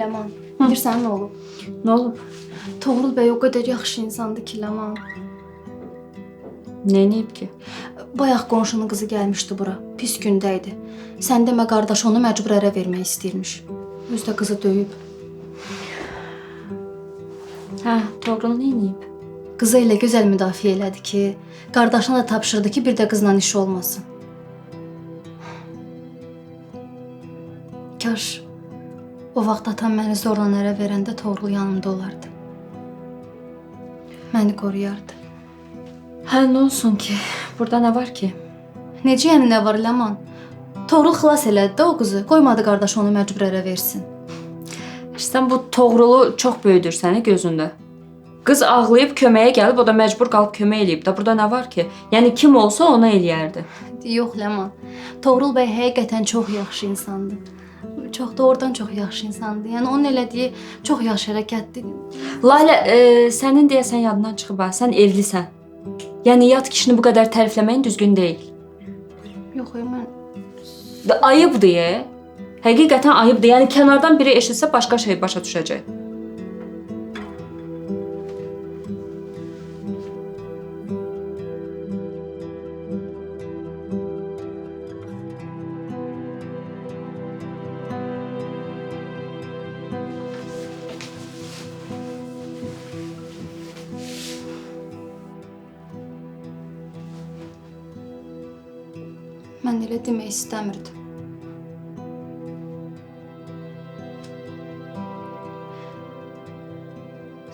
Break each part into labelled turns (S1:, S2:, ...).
S1: Ləman, bilirsən nə olub?
S2: Nə olub?
S1: Toğrul bəy o qədər yaxşı insandı ki, Ləman.
S2: Nəyib ki?
S1: Bayaq qonşunun qızı gəlmişdi bura. Pis gündə idi. Sən demə qardaş onu məcbur ərə vermək istəyirmiş. Özü də qızı döyüb.
S2: Hə, Toğrul nəyib?
S1: Qızı elə gözəl müdafiə elədi ki, qardaşına da tapşırdı ki, bir də qızla işi olmasın. Kaş o vaxt atam məni zorla ərə verəndə Toğrul yanımda olardı. Məni qoruyardı.
S2: Hə, nə olsun ki? Burada nə var ki?
S1: Necə yəni nə var Ləman? Toğrul xilas elədi də o qızı. Qoymadı qardaş onu məcbur ərə versin.
S2: Sən bu Toğrulu çox böyüdür səni gözündə. Qız ağlayıb köməyə gəlib, o da məcbur qalıb kömək eləyib də. Burada nə var ki? Yəni kim olsa ona eləyərdi.
S1: Yox Ləman. Toğrul bəy həqiqətən çox yaxşı insandı. Çox doğrudan çox yaxşı insandı. Yəni onun elədiyi çox yaxşı hərəkətdir.
S2: Layla, sənin deyəsən yadından çıxıb ha. Sən evlisən. Yəni yad kişini bu qədər tərifləməyin düzgün deyil.
S1: Yox, mən
S2: Ayıbdır. Həqiqətən ayıbdır. Yəni kənardan biri eşitsə başqa şey başa düşəcək.
S1: Mən elə demək istəmirdim.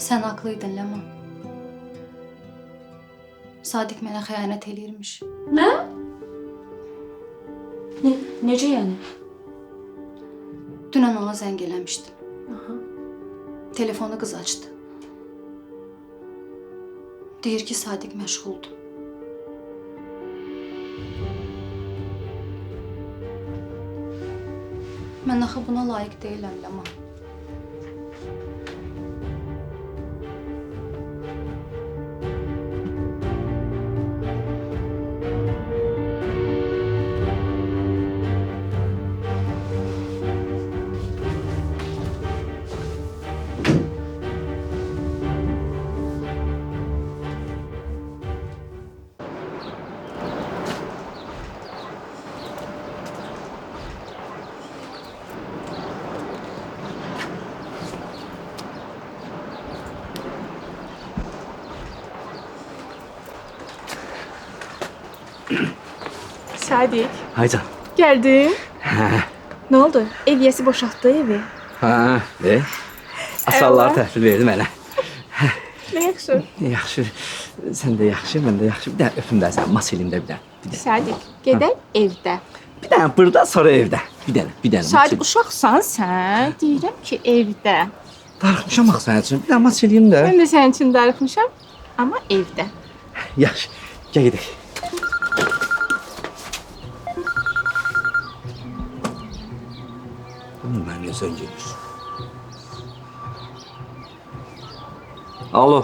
S1: Sən haqlıydın Ləman. Sadiq mənə xəyanət eləyirmiş.
S2: Nə? Necə yəni?
S1: Dünən ona zəng eləmişdim.
S2: Aha.
S1: Telefonu qız açdı. Deyir ki, Sadiq məşğuldur. Mən axı buna layiq deyiləm Ləman.
S3: Sadiq,
S4: Haycan.
S3: geldin.
S4: Hə.
S3: Ne oldu? Ev yesi boşalttı evi.
S4: Hə, asalları təhvil verdi mənə.
S3: Ne yaxşı.
S4: Yaxşı. Sən də yaxşı, mən də yaxşı. Bir dənə öpüm də sən, mas elimdə bir dənə.
S3: Sadiq, gedək evdə.
S4: Bir dənə burada, sonra evdə. Bir dənə.
S3: Sadiq, uşaqsan sən. Deyirəm ki, evdə.
S4: Darıxmışam axı sənin üçün. Bir dənə mas eləyim də.
S3: Mən də sənin üçün darıxmışam, amma evdə.
S4: Yaxşı, gəl gedək. Mən niyə zəng edirsən? Alo.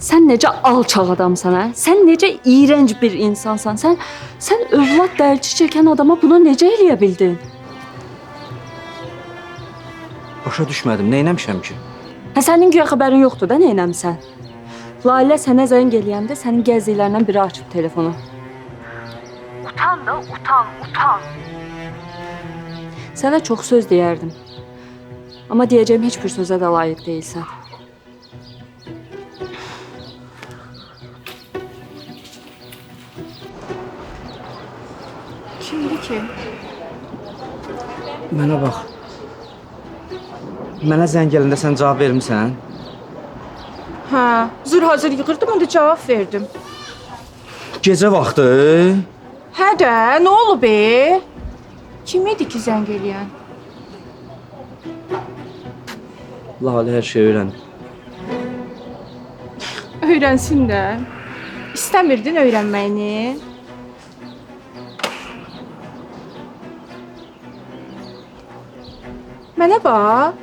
S2: Sən necə alçaq adamsan, hə? Sən necə iyrənc bir insansan? Sən övlad dərci çəkən adama bunu necə eləyə bildin?
S4: Başa düşmədim, nə eləmişəm ki?
S2: Hə, sənin güya xəbərin yoxdur da nə eləmisən? Layla sənə zəng eləyəndə sənin gəziklərindən biri açıb telefonu. Utan da, utan. Sənə çox söz deyərdim. Amma deyəcəyim heç bir sözə də layiq deyilsən.
S3: Kimdir ki?
S4: Mənə bax. Mənə zəng gələndə sən cavab vermisən?
S3: Hə, zır hazır yığırdım, onda cavab verdim.
S4: Gecə vaxtı.
S3: Hə də, nə olub be? Kim idi ki zəng eləyən?
S4: Lalə hər şey öyrənib.
S3: Öyrənsin də. İstəmirdin öyrənməyini. Mənə bax.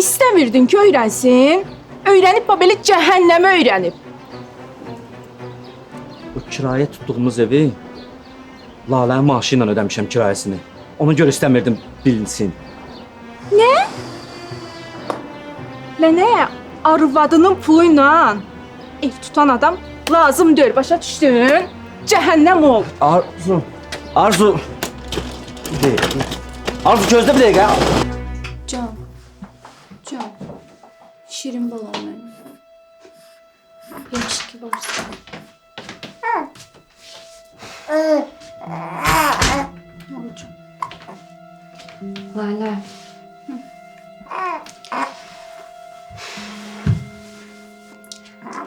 S3: İstəmirdin ki öyrənsin. Öyrənib belə cəhənnəmə öyrənib.
S4: O kirayə tutduğumuz evi Lalənin maaşı ilə ödəmişəm kirayəsini. Ona görə istəmirdim bilinsin.
S3: Nə? evlənə arvadının pulu ilə ev tutan adam lazım deyil, başa düşdün? Cəhənnəm ol.
S4: Arzu. Arzu. Bir dakika. Arzu gözle bir dakika.
S1: Can. Can. Şirin balam mənim. Yaxşı ki varsan. Ne olacaq?
S2: Layla.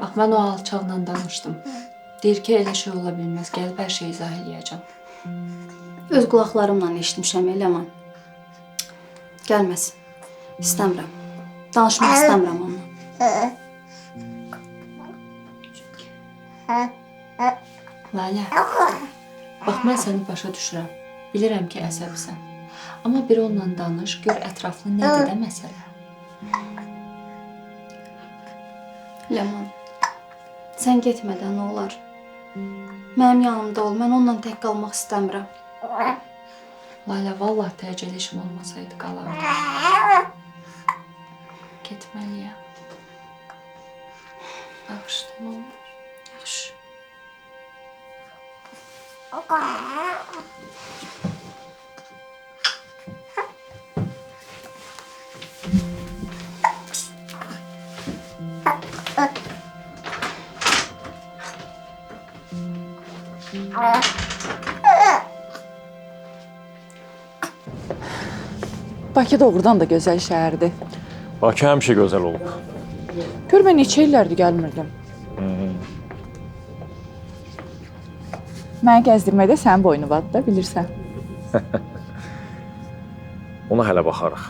S2: Bax, mən o alçaqla danışdım. Deyir ki, elə şey ola bilməz. Gəlib hər şeyi izah eləyəcəm.
S1: Öz qulaqlarımla eşitmişəm Eləman. Gəlməsin. İstəmirəm. Danışmaq istəmirəm onunla.
S2: Layla. Bax, mən səni başa düşürəm. Bilirəm ki, əsəbsən. Amma bir onunla danış, gör ətraflı nədir də məsələ.
S1: Ləman, sən getmədən nə olar? Mənim yanımda ol, mən onunla tək qalmaq istəmirəm.
S2: Layla, vallahi təcil işim olmasaydı qalardım. Getməliyəm. Bağışla, nə olur?
S1: Yaxşı.
S3: Bakı doğrudan da gözəl şəhərdir.
S5: Bakı həmişə gözəl olub.
S3: Gör mən neçə illərdir gəlmirdim. Mənə gəzdirmədə sənin boynu vardı da, bilirsən.
S5: Ona hələ baxarıq.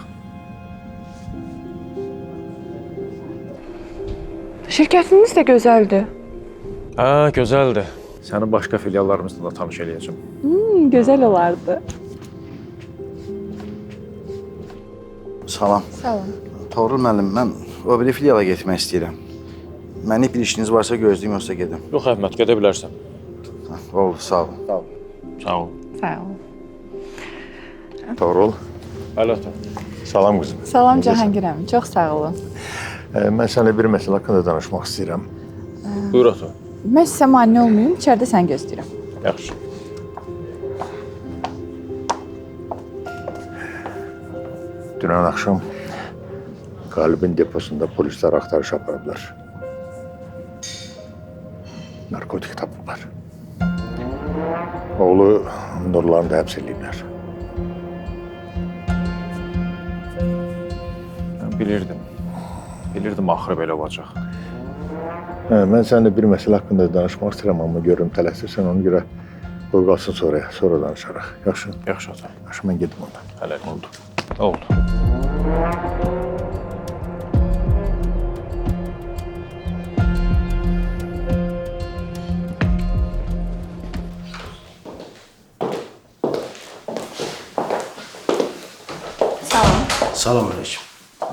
S3: Şirkətiniz də gözəldir.
S5: Hə, gözəldir. Səni başqa filiallarımızda da tanış eləyəcəm.
S3: Gözəl olardı.
S6: Salam.
S3: Salam.
S6: Toğrul müəllim, mən o biri filiala getmək istəyirəm. Mənlik bir işiniz varsa gözləyim, yoxsa gedim.
S5: Yox, Əhməd, gedə bilərsən.
S6: Oldu, sağ olun.
S5: Sağ ol.
S3: Sağ ol.
S7: Toğrul,
S5: Hələ ata.
S7: salam qızım.
S3: Salam Cahangirəm, çox sağ olun.
S7: Mən sənə bir məsələ haqqında danışmaq istəyirəm.
S5: Buyur ata.
S3: Mən sizə mane olmayım, içəridə sən gözləyirəm.
S5: Yaxşı.
S7: Dünən axşam Qalibin deposunda polislər axtarış aparıblar. Narkotik tapıblar. Oğlu Nurlanı da həbs ediblər.
S5: Mən bilirdim. Bilirdim axırı belə olacaq.
S7: Mən səninlə bir məsələ haqqında danışmaq istəyirəm, amma görürüm tələsirsən, ona görə qoy qalsın sonra danışarıq. Yaxşı?
S5: Yaxşı ata.
S7: Yaxşı, mən gedim ondan.
S5: Hələ oldu. Oldu.
S8: Salam aleyküm.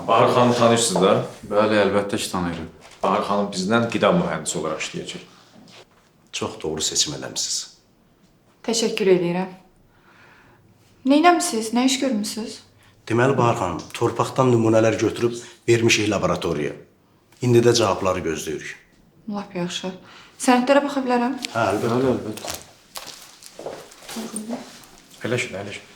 S5: Bahar xanım tanıyırsınız da?
S8: Bəli, əlbəttə ki, tanıyırım.
S5: Bahar xanım bizdən qida mühəndisi olaraq işləyəcək.
S8: Çox doğru seçim eləmisiniz.
S9: Təşəkkür edirəm. Neynəmisiniz? Nə iş görmüsünüz?
S8: Deməli, Bahar xanım, torpaqdan nümunələr götürüb vermişik laboratoriyaya. İndi də cavabları gözləyirik.
S9: Lap yaxşı. Sənədlərə baxa bilərəm?
S8: Hə, əlbəttə.
S5: Əyləşin, əyləşin.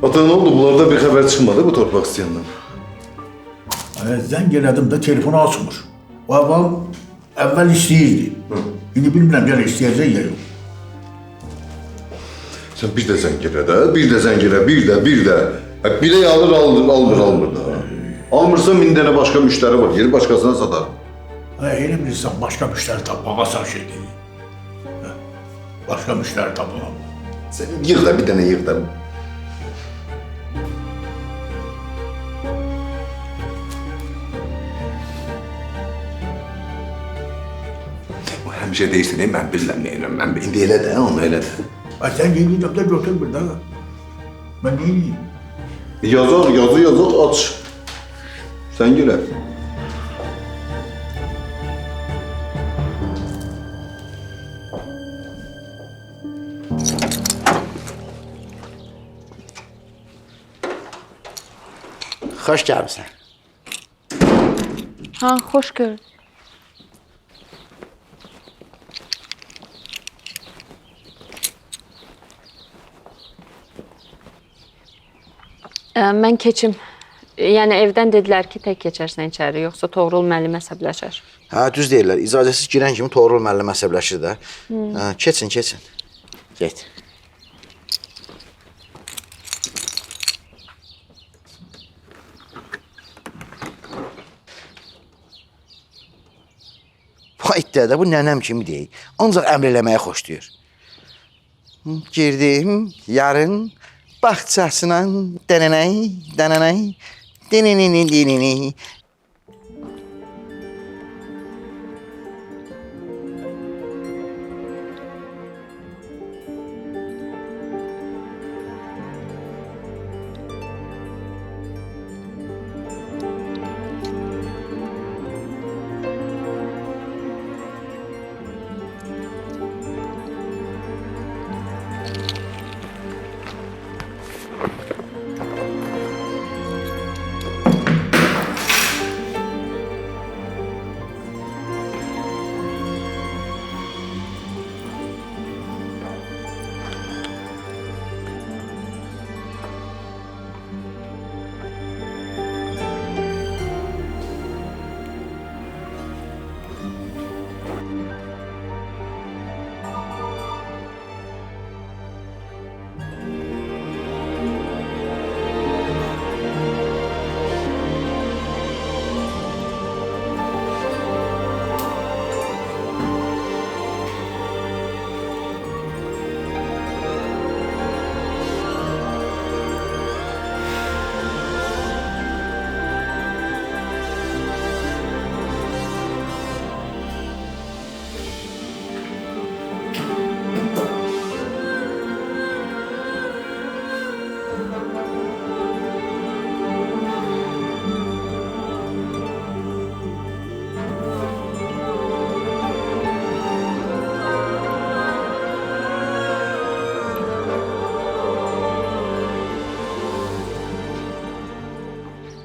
S10: Ata ne oldu? Bunlarda bir haber çıkmadı bu torpak isteyenden.
S11: Zəng elədim də telefonu açmır. O əvvəl istəyirdi. İndi bilmirəm gələ istəyəcək ya yox.
S10: Sen bir de zengin de, bir de zengin bir de. Bile almır da. Almırsa min tane başka müşteri var. Geri başkasına satar.
S11: Elə bilirsən, başqa müştəri tapmaq asan şey deyil. Başqa müştəri tapmam.
S10: Sen yığ da bir tane yığ da. Həmişə deyirsən, mən bilirəm neyirəm, mən indi elə də, onu elə də.
S11: Ay sen yediğin de götür bir daha. Ben ne yiyeyim?
S10: Yazıq, aç. Sən gələ.
S6: Xoş gəlmisən.
S2: Ha, xoş gördüm. Mən keçim. Yəni evdən dedilər ki, tək keçərsən içəri, yoxsa Toğrul müəllim əsəbləşər.
S6: Hə, düz deyirlər. İcazəsiz girən kimi Toğrul müəllim əsəbləşir də. Hə, keçin. Get. Vay dədə, bu nənəm kimi deyil. Ancaq əmr eləməyə xoşlayır. Girdim, yarın bağçasına dənənəy, dinini.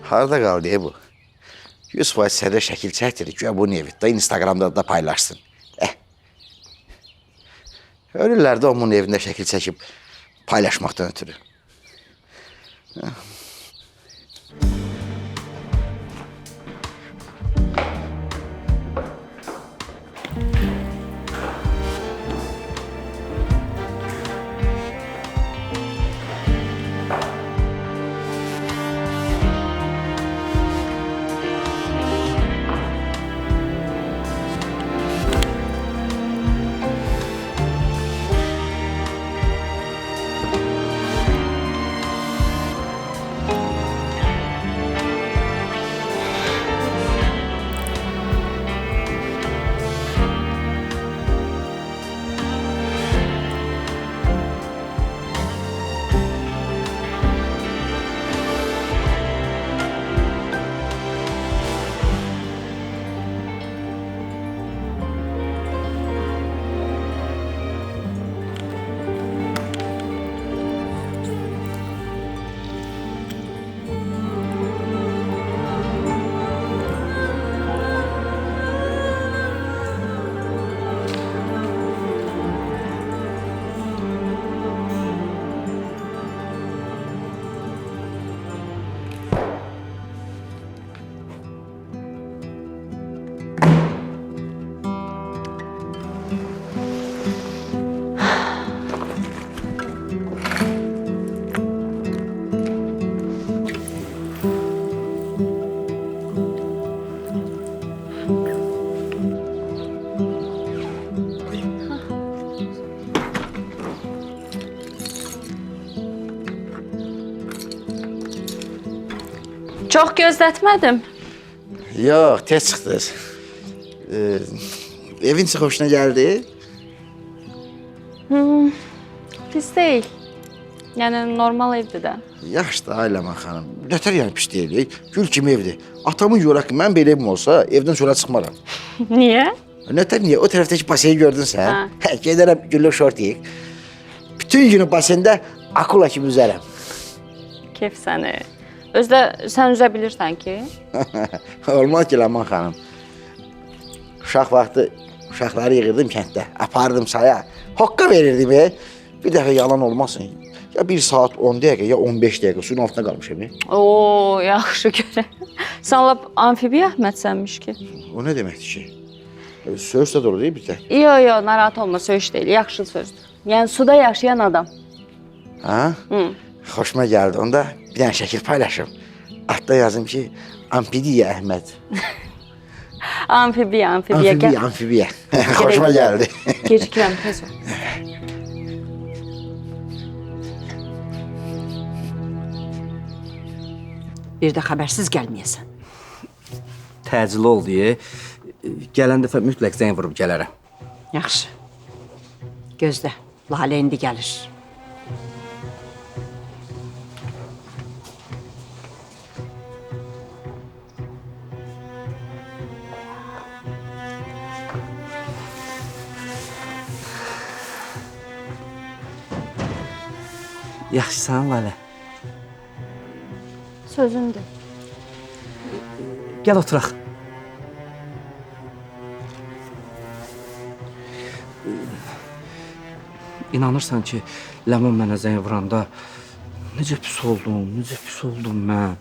S6: Harada qaldı bu? 100% sədə şəkil çəkdirir ki, bu nevitdə Instagramda da paylaşsın. Ölürlər də onun evində şəkil çəkib paylaşmaqdan ötürü.
S2: Çox gözlətmədim.
S6: Yox, tez çıxdınız. evin çox xoşuna gəldi?
S2: Pis deyil. Yəni normal evdir də.
S6: Yaxşı da Ayləman xanım. Nətər yəni pis deyil? Gül kimi evdir. Atamın yorak ki, mən belə evim olsa evdən çölə çıxmaram.
S2: Niyə?
S6: Nətər niyə? O tərəfdəki baseyi gördün sən?
S2: Hə.
S6: Gedərəm güllük şort yeyik. Bütün günü basende akula kimi üzərəm.
S2: Kef səni. Özdə sən üzə bilirsən ki?
S6: Olmaz ki Ləman xanım. Uşaq vaxtı uşaqları yığırdım kənddə. Apardım saya. Hoqqa verirdim. Bir dəfə yalan olmasın. Ya 1 saat 10 dəqiqə, ya 15 dəqiqə suyun altında qalmışam.
S2: Oo, yaxşı görə. Sən lap amfibi Əhmədsənmiş ki.
S6: O nə deməkdir ki? Söz də doğru deyil bir tək.
S2: Yo, narahat olma, söz deyil, yaxşı sözdür. Yəni suda yaşayan adam.
S6: Ha? Xoşuma gəldi. Onda bir dənə şəkil paylaşım. Altda yazım ki, Amfibiya Əhməd.
S2: Amfibiya.
S6: Amfibiya. Xoşuma gəldi.
S2: Gecikirəm, tez ol.
S12: Bir də xəbərsiz gəlməyəsən.
S4: Təcil ol deyə gələn dəfə mütləq zəng vurub gələrəm.
S12: Yaxşı. Gözlə, Lalə indi gəlir.
S4: Yaxşısan Lalə.
S2: Sözündür.
S4: Gəl oturaq. İnanırsan ki, Ləman mənə zəng vuranda necə pis oldum mən.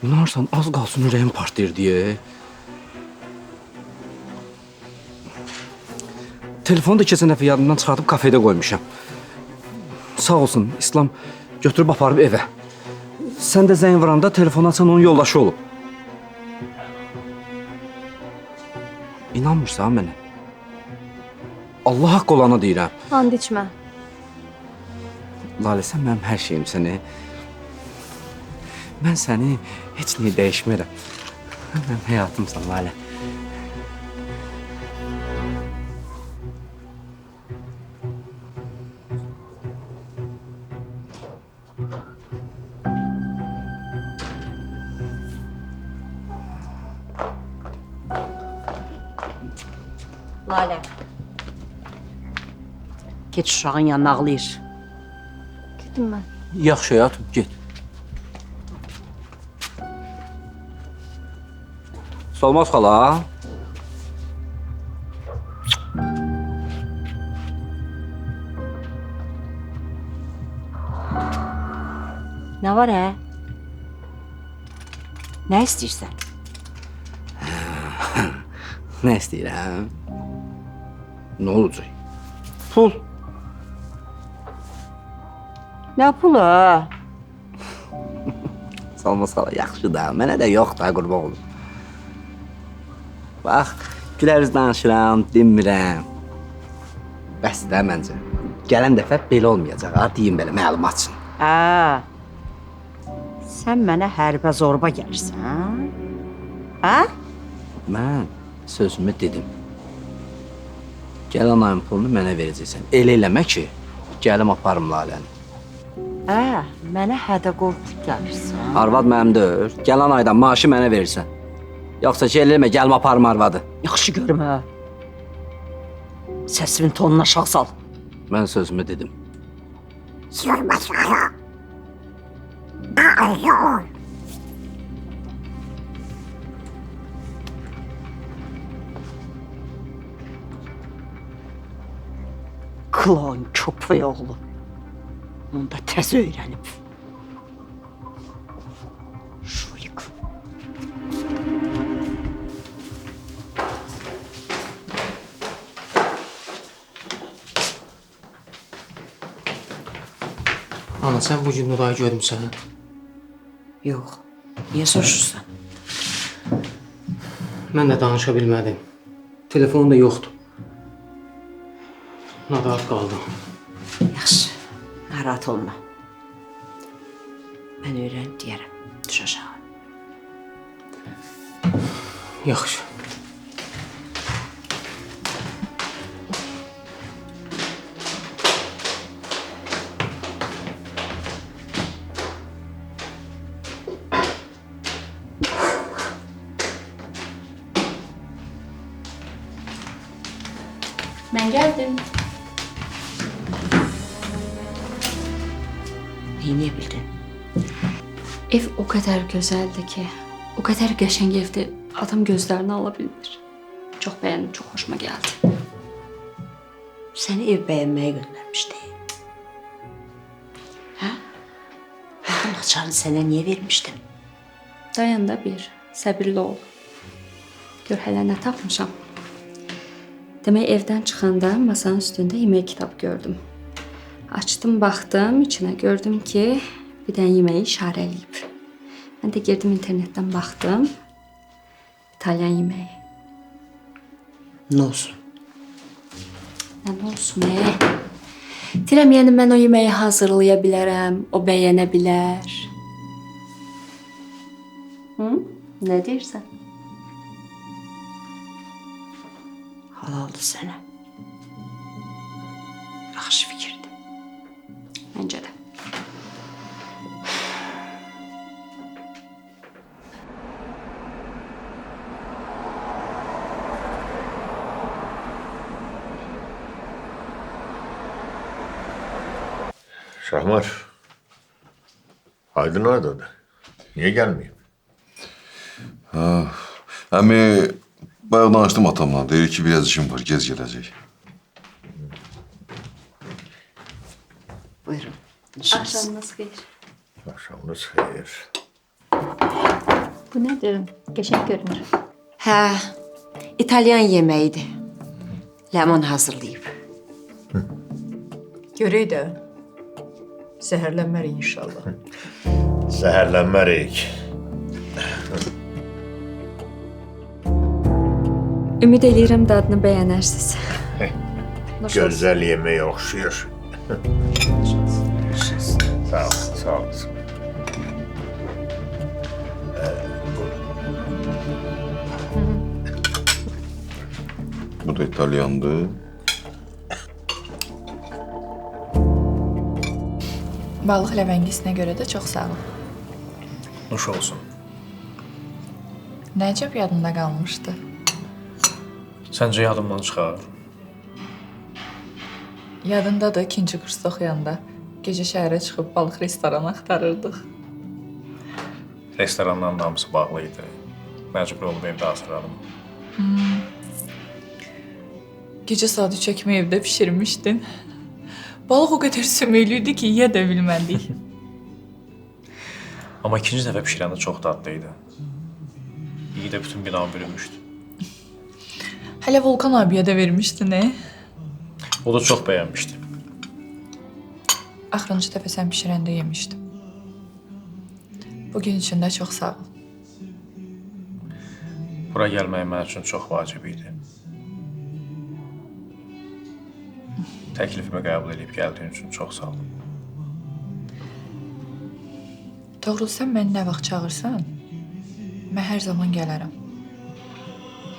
S4: İnanırsan, az qalsın ürəyim partlayır deyə. Telefonu da keçən dəfə yadımdan çıxardım, kafedə qoymuşam. Sağ olsun, İslam götürüb aparıb evə. Sən də zəng vuranda telefonu açan onun yoldaşı olub. İnanmırsan mənə? Allah haqqı olanı deyirəm.
S1: And içmə.
S4: Lalə, sən mənim hər şeyimsən. Mən səni heç niyə dəyişmərəm. Mənim həyatımsan, Lalə.
S12: Lalə. Geç uşağın yanına ağlayır.
S1: Gedim mən.
S4: Yaxşı həyatım, get. Solmaz xala.
S12: Nə var hə? Nə istəyirsən?
S4: Nə istəyirəm? Nə olacaq? Pul.
S12: Nə pulu?
S4: Solmaz xala, yaxşı da. Mənə də yox da, qurban olum. Bax, güləriz danışıram, dinmirəm. Bəs də məncə. Gələn dəfə belə olmayacaq, ha, deyim belə, məlumat üçün.
S12: Sən mənə hərbə zorba gəlirsən, hə?
S4: Mən sözümü dedim. Gələn ayın pulunu mənə verəcəksən. Elə eləmə ki, gəlim aparım Laləni.
S12: Mənə hədə qorxub gəlirsən.
S4: Arvad mənim deyil. Gələn aydan maaşı mənə verirsən. Yoxsa ki, eləmə, gəlim aparım arvadı.
S12: Yaxşı görmə. Səsimin tonunu aşağı sal.
S4: Mən sözümü dedim.
S12: Klan köpək oğlu. Onda tez öyrənib. Şuyuk.
S13: Ana, sən bu gün Nurayı görmüsən?
S12: Yox. Niyə soruşursan?
S13: Mən də danışa bilmədim. Telefonum da yoxdur. Narahat qaldım.
S12: Yaxşı. Narahat olma. Mən öyrənib deyərəm. Düş aşağı.
S13: Yaxşı.
S2: Mən gəldim.
S12: Neyini bildin?
S2: Ev o qədər gözəldir ki, o qədər qəşəng evdir, adam gözlərini ala bilmir. Çox bəyəndim, çox xoşuma gəldi.
S12: Səni ev bəyənməyə göndərmişdi. Hə? Baxın, açarını sənə niyə vermişdim?
S2: Dayan da bir, səbirli ol. Gör hələ nə tapmışam. Demək evdən çıxanda masanın üstündə yemək kitabı gördüm. Açdım, baxdım, içinə gördüm ki, bir dənə yeməyi işarələyib. Mən də girdim internetdən baxdım. İtalyan yeməyi.
S12: Nə olsun?
S2: Nə olsun, Deyirəm, yəni mən o yeməyi hazırlaya bilərəm, o bəyənə bilər. Hı? Nə deyirsən?
S12: Halaldır sənə. Yaxşı fikirdir.
S2: Məncə də.
S7: Şahmar. Aydın oradadır. Niye gelmeyeyim?
S10: Əmi, bayaq danışdım atamla. Deyir ki, biraz işim var, gez gələcək.
S12: Buyurun.
S2: Axşamınız xeyir.
S7: Akşamınız hayır.
S1: Bu nədir? Qəşəng görünür.
S12: Hə, İtalyan yeməyidir. Ləman hazırlayıb.
S9: Görək də. Zəhərlənmərik inşallah.
S7: Zəhərlənmərik.
S2: Ümid eləyirəm dadını bəyənərsiniz.
S7: Gözəl yemeğe oxşuyur. Sağ ol, sağ olasın.
S10: Bu da İtalyandır.
S9: Balıq ləvəngisinə görə də çox sağ ol.
S5: Nuş olsun.
S9: Nəcəb yadımda qalmışdı.
S5: Səncə yadımdan çıxar?
S9: Yadındadır, ikinci kursda oxuyanda gecə şəhərə çıxıb balıq restoranı axtarırdıq.
S5: Restoranların hamısı bağlı idi. Məcbur olub evdə hazırladım.
S9: Gecə saat 3 kimi evdə pişirmişdin. Balıq o qədər sümüklü idi ki, yeyə də bilmədik.
S5: Amma ikinci dəfə pişirəndə çox dadlı idi. İyi də bütün binanı bürünmüşdü.
S9: Hələ Volkan abiyə də vermişdin,
S5: O da çox bəyənmişdi.
S9: Axırıncı dəfə sən pişirəndə yemişdim. Bugün üçün də çox sağ ol.
S5: Bura gəlmək mənim üçün çox vacib idi. Təklifimi qəbul edib gəldiyin üçün çox sağ ol.
S9: Doğrusu sən məni nə vaxt çağırsan, mən hər zaman gələrəm.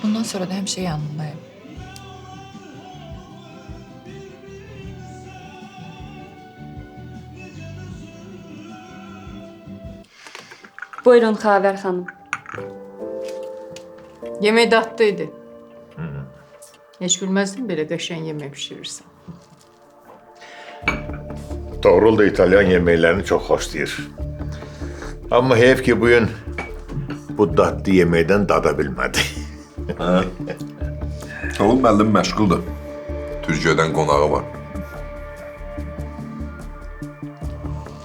S9: Bundan sonra da həmişə yanındayım.
S2: Buyurun Xavər xanım.
S9: Yemək dadlı idi. Heç bilməzdim belə qəşəng yemək pişirirsən.
S7: Doğrul da İtalyan yemeklerini çok hoşlayır. Ama heyf ki bugün bu tatlı yemekten dadabilmedi.
S10: Oğlum müəllim məşğuldur. Türkiyədən qonağı var.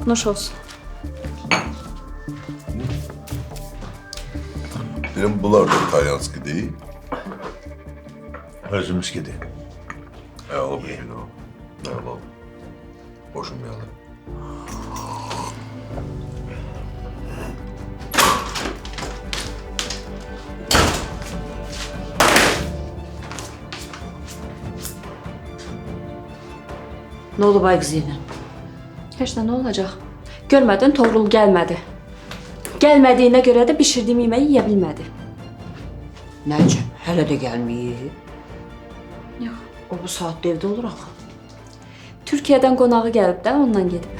S2: Nuş olsun.
S10: Deyirəm, bunlar da İtalyanski deyil.
S7: Özümüz gidi.
S10: Əla bir gün o. Əla. Boşum geldi.
S12: Nə olub ay qızı ilə?
S2: Heç nə olacaq? Görmədin, Toğrul gəlmədi. Gəlmədiyinə görə də bişirdiyim yeməyi yeyə bilmədi.
S12: Nəcəb, hələ də gəlməyib.
S2: Yox.
S12: O bu saatda evdə olur axı.
S2: Türkiyədən qonağı gəlib də ondan gedib.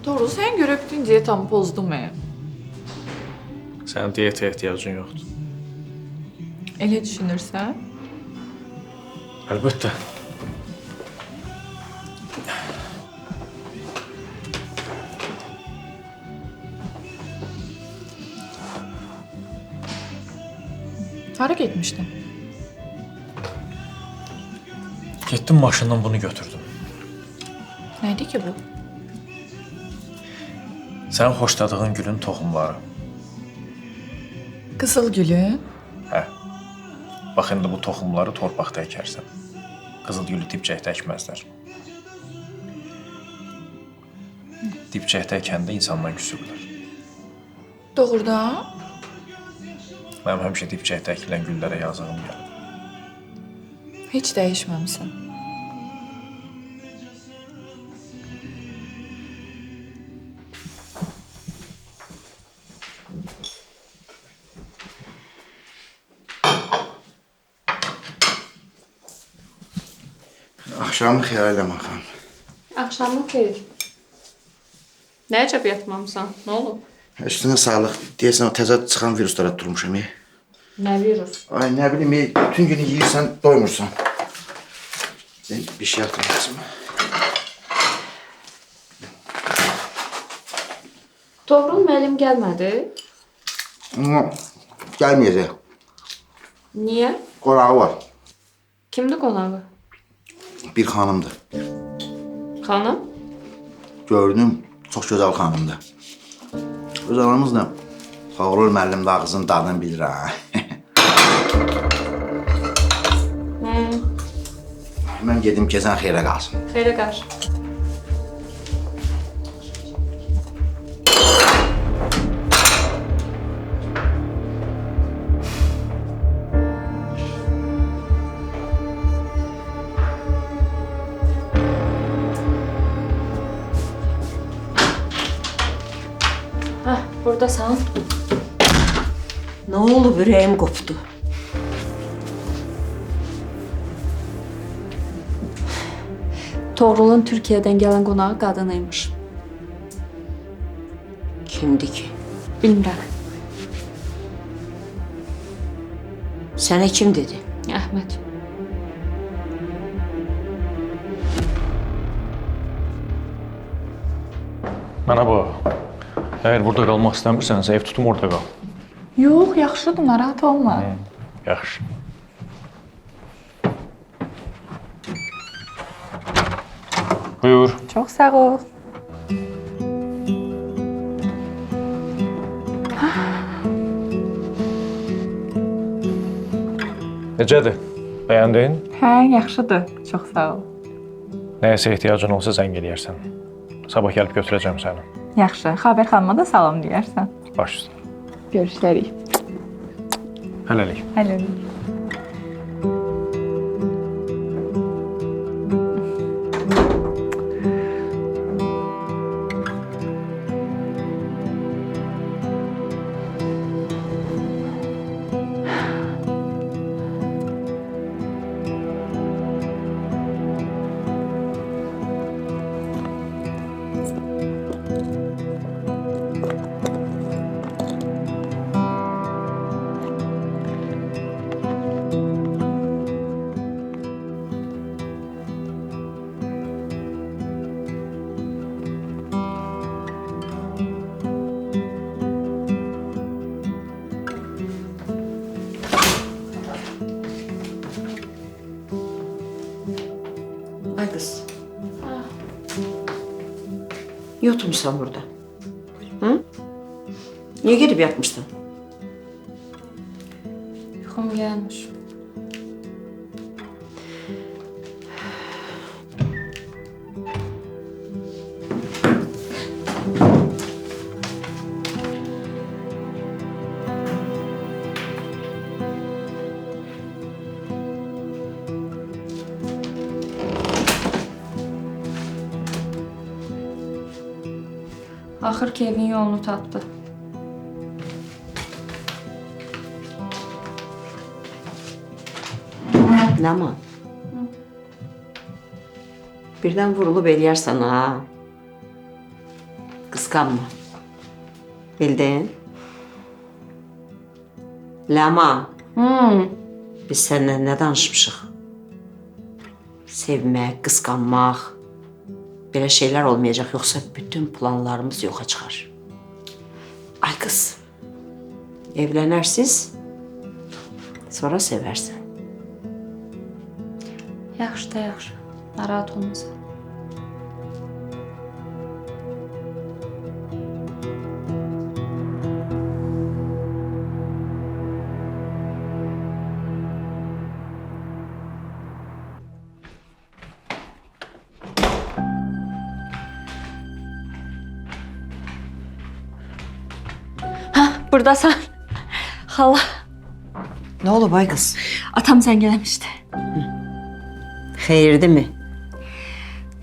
S9: Doğru, sən görə bütün dietamı pozdum mən.
S5: Sənin diyetə ehtiyacın yoxdur.
S9: Elə düşünürsən?
S5: Əlbəttə.
S9: Hara getmişdin?
S5: Getdim maşından bunu götürdüm.
S9: Nədir ki bu?
S5: Sən xoşladığın gülün toxumları.
S9: Qızıl gülün?
S5: Hə. Bax indi bu toxumları torpaqda əkərsən. Qızıl gülü dibçəkdə əkməzlər. Dibçəkdə əkəndə insandan küsürlər.
S9: Doğrudan?
S5: Mənim həmişə dibçəkdə əkilən güllərə yazığım gəlir.
S9: Heç dəyişməmisən.
S6: Axşamı xeyir eləmə xanım.
S2: Axşamın xeyir. Nə əcəb yatmamısan? Nə olub?
S6: Üstünə sağlıq. Deyəsən o təzə çıxan viruslara tutulmuşam.
S2: Nə virus?
S6: Ay nə bilim, bütün günü yeyirsən, doymursan. Sen bir şey yapmayacaksın.
S2: Toğrul müəllim gəlmədi.
S6: Amma gəlməyəcək.
S2: Niyə?
S6: Qonağı var.
S2: Kimdir qonağı?
S6: Bir xanımdır.
S2: Xanım?
S6: Gördüm, çox gözəl xanımdır. Öz anamızla Toğrul müəllim də ağzının dadını bilir ha. Mən gedim keçən xeyrə qalsın.
S2: Xeyrə qaç. Hah, buradasan.
S12: Nə olub, ürəyim qopdu.
S2: Toğrulun Türkiyədən gələn qonağı qadın imiş.
S12: Kimdir ki?
S2: Bilmirəm.
S12: Sənə kim dedi?
S2: Əhməd.
S5: Mənə bax. Əgər burada qalmaq istəmirsənsə, ev tutum orada qal.
S9: Yox, yaxşıdır, narahat olma.
S5: Yaxşı. Buyur.
S9: Çox sağ ol.
S5: Necədir? Bəyəndin?
S9: Hə, yaxşıdır. Çox sağ ol.
S5: Nəyəsə ehtiyacın olsa zəng eləyərsən. Sabah gəlib götürəcəm səni.
S9: Yaxşı, Xavər xanıma da salam deyərsən.
S5: Baş üstə.
S9: Görüşlərik.
S5: Hələlik.
S9: Hələlik.
S12: Ay qız. Niyə oturmuşsan burada? Hı? Niyə gedib yatmışsan?
S2: Yuxum gəlmiş. Axır ki evin yolunu tapdı.
S12: Nəman? Birdən vurulub eləyərsən ha. Qısqanma. Bildin? Ləman. Biz səndən nə danışmışıq? Sevmək, qısqanmaq, belə şeylər olmayacaq, yoxsa bütün planlarımız yoxa çıxar. Ay qız, evlənərsiz, sonra sevərsən.
S2: Yaxşı da yaxşı. Narahat olmasan. Buradasan. Xala,
S12: Nə olub ay qız?
S2: atam zəng eləmişdi.
S12: Xeyirdi mi?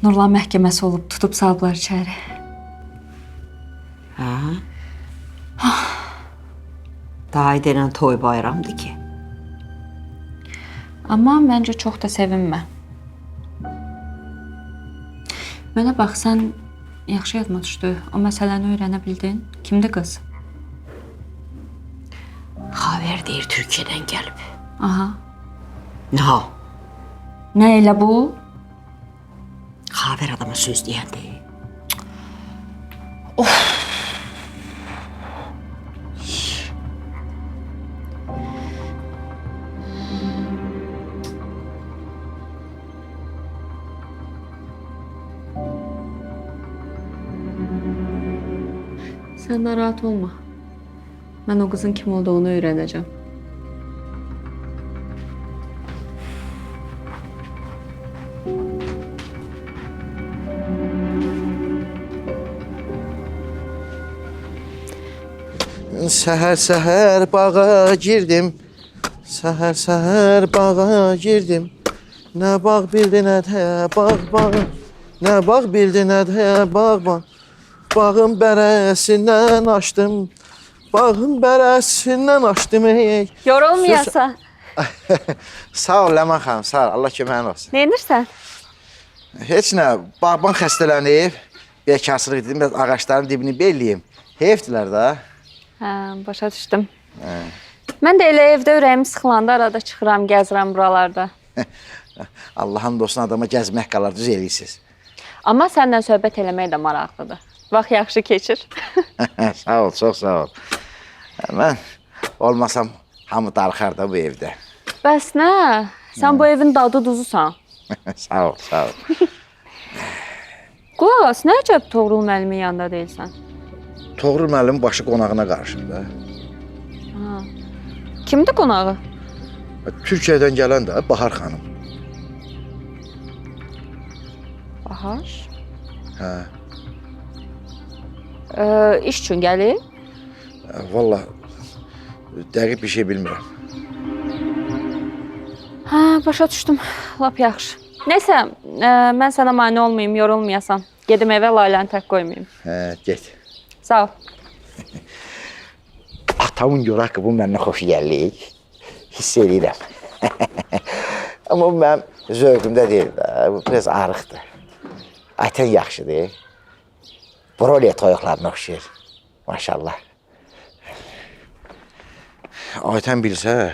S2: Nurlan məhkəməsi olub, tutub salıblar içəri.
S12: Hə? Daha edən toy bayramdır ki.
S2: Amma məncə çox da sevinmə. Mənə bax, sən yaxşı yadıma düşdü. O məsələni öyrənə bildin. Kimdir qız?
S12: Xavər deyir, Türkiyədən gəlib.
S2: Aha.
S12: Nə?
S2: Nə elə bu?
S12: Xavər adama söz deyəndir.
S2: Sən narahat olma. Mən o qızın kim olduğunu öyrənəcəm.
S6: Səhər bağa girdim. Səhər bağa girdim. Nə bağ bildi, nə də bağ. Nə bağ bildi, nə də bağ. Bağın bərəsindən açdım. Bağın bərəsindən açdım.
S2: Yorulmayasan.
S6: Sağ ol Ləman xanım, sağ ol. Allah köməyin olsun.
S2: Nə edirsən?
S6: Heç nə, bağban xəstələnib. Bekarsılıq dedim, biraz ağaçların dibini belləyim. Heyfdilər da.
S2: Hə, başa düşdüm. Mən də elə evdə ürəyim sıxılanda arada çıxıram, gəzirəm buralarda.
S6: Allahın dostuna adama gəzmək qalar, düz eləyirsiniz.
S2: Amma səndən söhbət eləmək də maraqlıdır. Vaxt yaxşı keçir.
S6: Sağ ol, çox sağ ol. Mən olmasam hamı darıxar da bu evdə.
S2: Bəs nə? Sən bu evin dadı duzusan.
S6: Sağ ol, sağ ol.
S2: Qulaq as, nə əcəb Toğrul müəllimin yanında deyilsən?
S6: Toğrul müəllimin başı qonağına qarışır da.
S2: Kimdir qonağı?
S6: Türkiyədən gələn də Bahar xanım.
S2: Bahar?
S6: Hə.
S2: İş üçün gəlir?
S6: Vallahi dəqiq bir şey bilmirəm.
S2: Hə, başa düşdüm. Lap yaxşı. Nəysə, mən sənə mane olmayayım, yorulmayasan. Gedim evə, Layləni tək qoymayayım.
S6: Hə, get.
S2: Sağ ol.
S6: Atamın görək ki, bu məndən xoşu gəlir. Hiss edirəm. Amma bu mənim zövqümdə deyil də. Bu biraz arıqdır. Ayten yaxşıdır. Broliya toyuqlarına oxşayır. Maşallah. Ayten bilsə,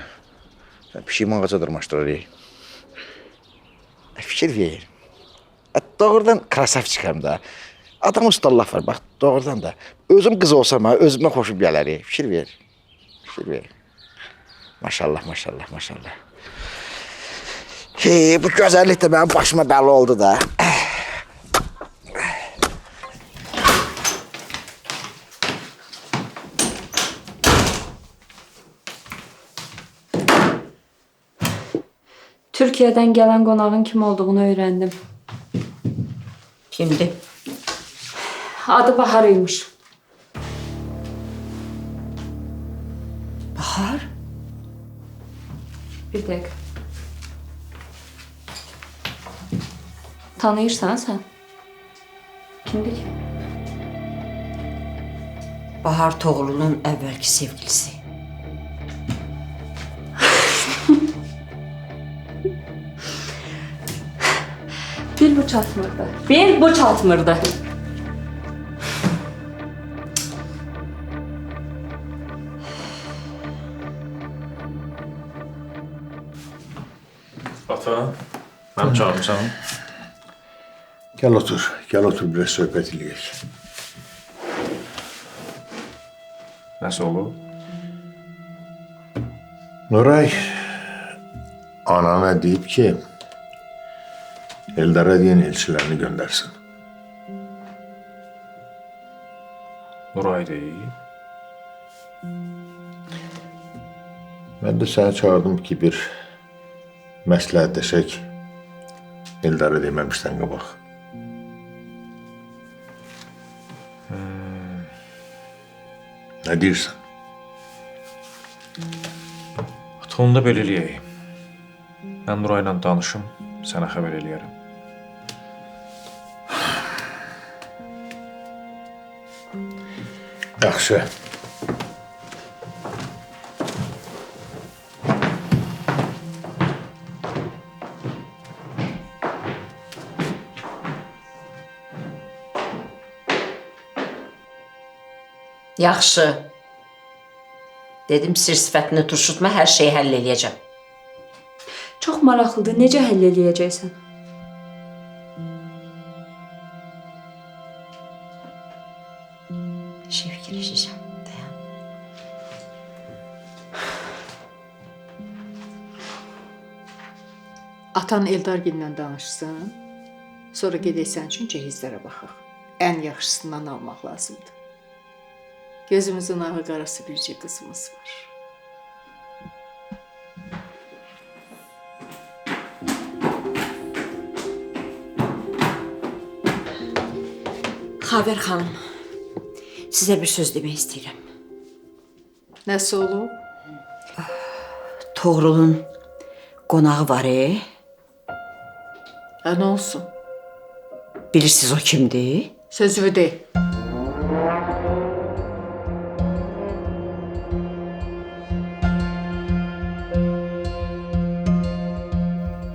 S6: pişiğimi ağaca dırmaşdırır. Fikir verir. Doğrudan krasavçikəm da. Adam ustallah var, bax, doğrudan da. Özüm qız olsam, özümdən xoşum gələr. Fikir verir. Fikir verir. Maşallah, maşallah, maşallah. Bu gözəllik də mənim başıma bəli oldu da.
S2: Türkiyədən gələn qonağın kim olduğunu öyrəndim.
S12: Kimdir?
S2: Adı Bahar imiş.
S12: Bahar?
S2: Bir dəqiqə. Tanıyırsan sən? Kimdir ki?
S12: Bahar Toğrulun əvvəlki sevgilisi.
S2: Bir bu çatmırdı. Bir bu çatmırdı.
S5: Ata, mənim çağırmışam.
S7: Gel otur biraz söhbət eləyək.
S5: Nəsə olub?
S7: Nuray anana deyib ki, Eldara deyin elçilərini göndərsin.
S5: Nuray deyil.
S7: Mən də səni çağırdım ki, bir məsləhətləşək Eldara deməmişdən qabaq. Nə deyirsən?
S5: Onu da belə eləyək. Mən Nurayla danışım, sənə xəbər eləyərəm.
S7: Yaxşı.
S12: Yaxşı. Dedim sir sifətini turşutma, hər şeyi həll eləyəcəm.
S2: Çox maraqlıdır. Necə həll eləyəcəksən?
S12: Şey fikirləşəcəm. Dayan.
S14: Atan Eldargillə danışsın. Sonra gedək sənin üçün cehizlərə baxaq. Ən yaxşısından almaq lazımdır. Gözümüzün ağı qarası bircə qızımız var.
S12: Xavər xanım, sizə bir söz demək istəyirəm.
S14: Nəsə olub?
S12: Toğrulun qonağı var,
S14: Nə olsun?
S12: Bilirsiniz o kimdir?
S14: Sözümü de.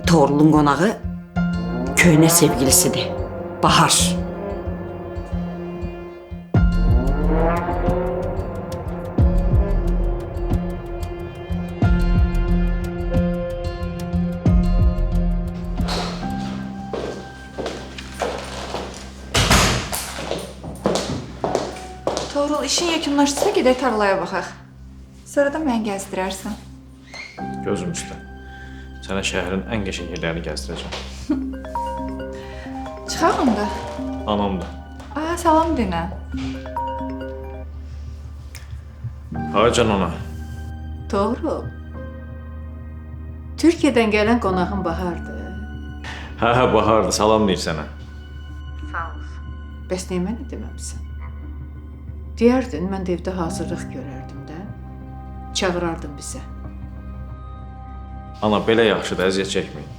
S12: Toğrulun qonağı köhnə sevgilisidir. Bahar.
S9: Toğrul, işin yekunlaşsa gedək tarlaya baxaq. Sonra da mən gəzdirərsən.
S5: Gözüm üstə. Sənə şəhərin ən qəşəng yerlərini gəzdirəcəm.
S9: Çıxaq onda.
S5: Anam da.
S9: Salam denə.
S5: Haycan ona.
S14: Doğru. Türkiyədən gələn qonağın Bahardır.
S5: Hə, Bahardır. Salam deyir sənə.
S14: Sağ ol. Bəs niyə mənə deməmsən? Deyərdin, mən də evdə hazırlıq görərdim də. Çağırardın bizə.
S5: Ana, belə yaxşıdır, əziyyət çəkməyin.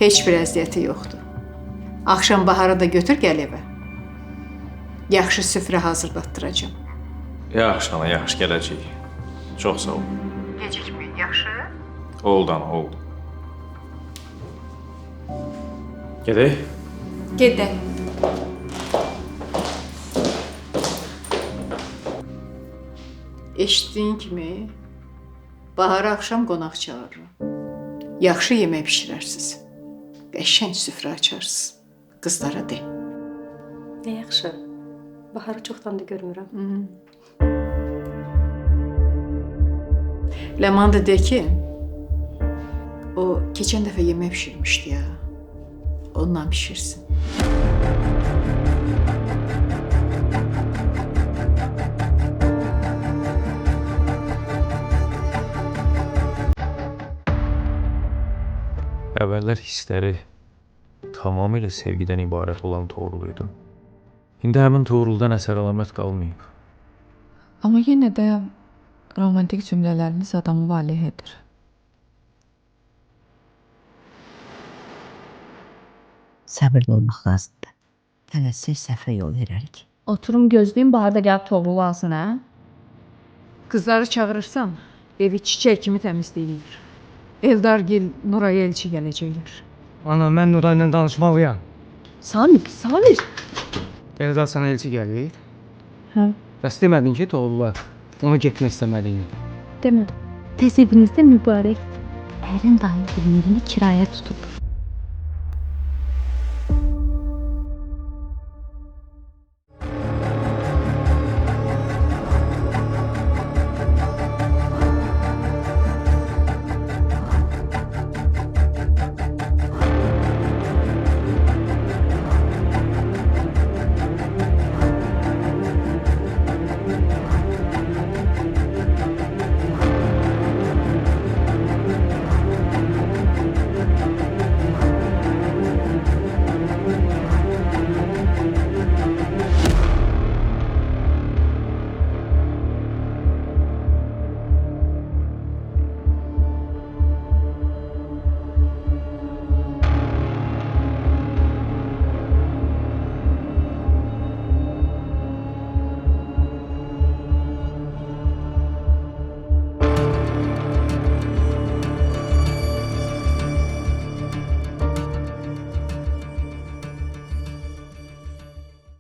S14: Heç bir əziyyəti yoxdur. Axşam Baharı da götür gəl evə. Yaxşı süfrə hazırlatdıracağam.
S5: Yaxşı ana, yaxşı gələcəyik. Çox sağ ol.
S14: Gecikməyin, yaxşı?
S5: Oldu ana, oldu. Gedək.
S9: Gedək.
S14: Eşitdiyin kimi Baharı axşam qonaq çağırıram. Yaxşı yemək bişirərsiniz. Qəşəng süfrə açarsınız. Qızlara de.
S2: Nə yaxşı. Baharı çoxdan da görmürəm.
S14: Ləman da de ki, o keçən dəfə yemək bişirmişdi ya. Onunla bişirsin.
S5: Əvvəllər hissləri tamamilə sevgidən ibarət olan Toğrul idi. İndi həmin Toğruldan əsər əlamət qalmayıb.
S9: Amma yenə də romantik cümlələriniz adamı valeh edir.
S12: Səbirli olmaq lazımdır. Tələssək səhvə yol verərik.
S3: Oturum gözləyim, Bahar da gəlib Toğrulu alsın, hə? Qızları çağırırsan, evi çiçək kimi təmizləyir. Eldargil, Nuray elçi gələcəklər.
S13: Ana, mən Nurayla danışmalıyam.
S3: Samir.
S13: Eldar sənə elçi gəlir.
S3: Hə.
S13: Bəs demədin ki, Toğrul var. Onu getmək istəmədiyin.
S3: Demə. Təsirinizdə mübarək.
S2: Şəhərin dayı bir yerini kirayə tutub.